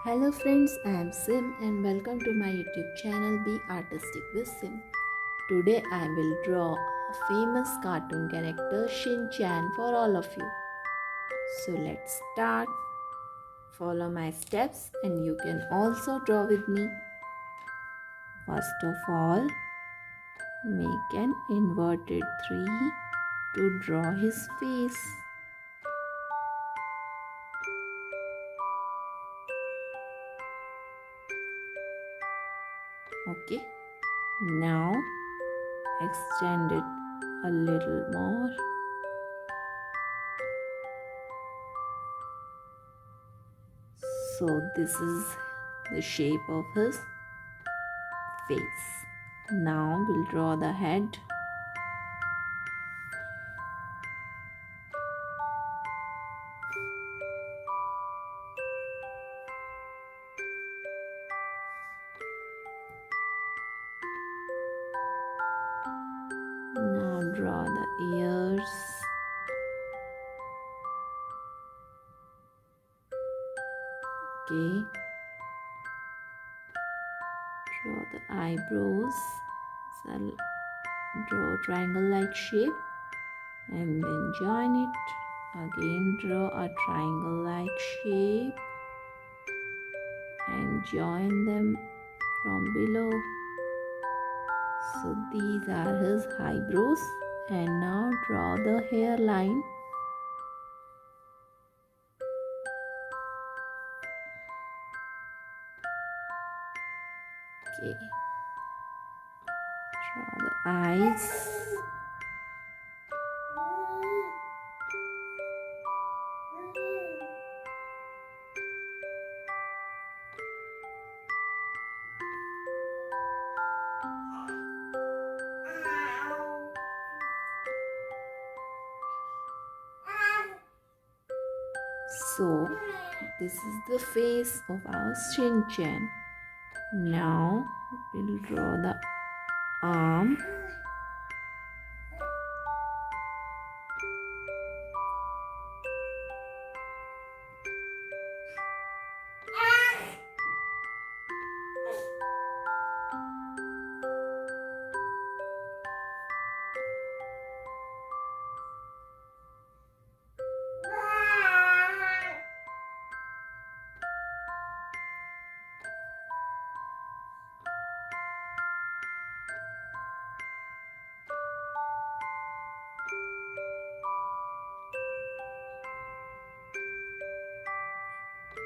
Hello friends, I am Sim and welcome to my YouTube channel Be Artistic with Sim. Today I will draw a famous cartoon character Shinchan for all of you. So let's start. Follow my steps and you can also draw with me. First of all, make an inverted 3 to draw his face. Okay, now extend it a little more. So this is the shape of his face. Now we'll draw the head. Now draw the ears. Okay. Draw the eyebrows. So I'll draw a triangle-like shape and then join it. Again draw a triangle-like shape and join them from below. So these are his eyebrows, and now draw the hairline. Okay. Draw the eyes. So this is the face of our Shinchan. Now we'll draw the arm.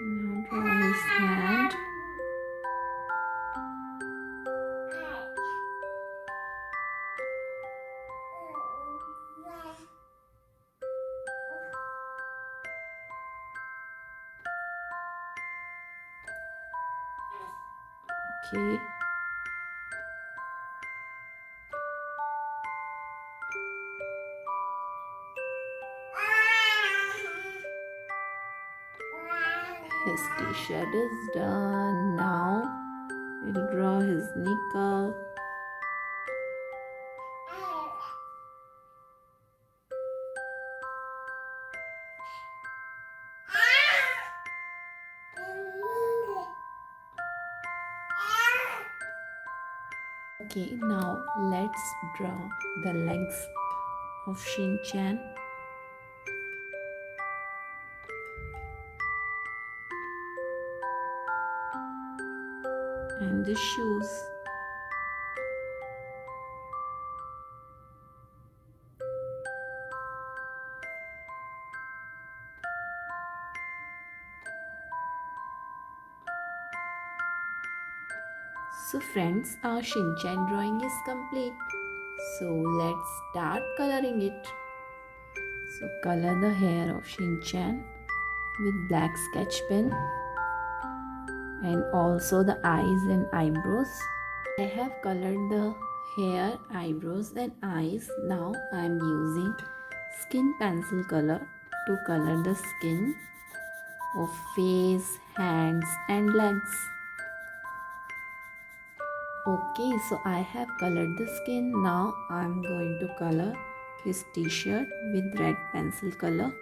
Now draw his hand. Okay. His t-shirt is done. Now we'll draw his knicker. Okay, now let's draw the legs of Shinchan. And the shoes. So friends, our Shinchan drawing is complete. So let's start coloring it. So color the hair of Shinchan with black sketch pen and also the eyes and eyebrows. I have colored the hair, eyebrows and eyes. Now I am using skin pencil color to color the skin of face, hands and legs. Okay, so I have colored the skin. Now I am going to color his t-shirt with red pencil color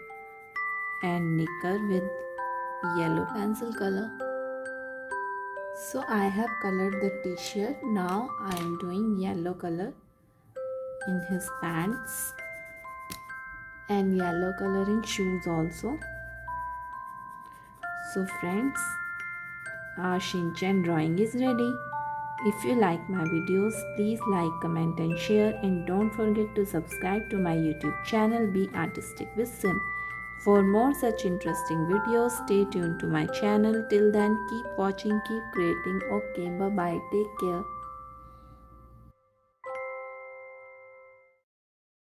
and knicker with yellow pencil color. So I have colored the t-shirt. Now I am doing yellow color in his pants and yellow color in shoes also. So friends, our Shinchan drawing is ready. If you like my videos, please like, comment and share, and don't forget to subscribe to my YouTube channel Be Artistic with Sim. For more such interesting videos, stay tuned to my channel. Till then, keep watching, keep creating. Okay, bye bye. Take care.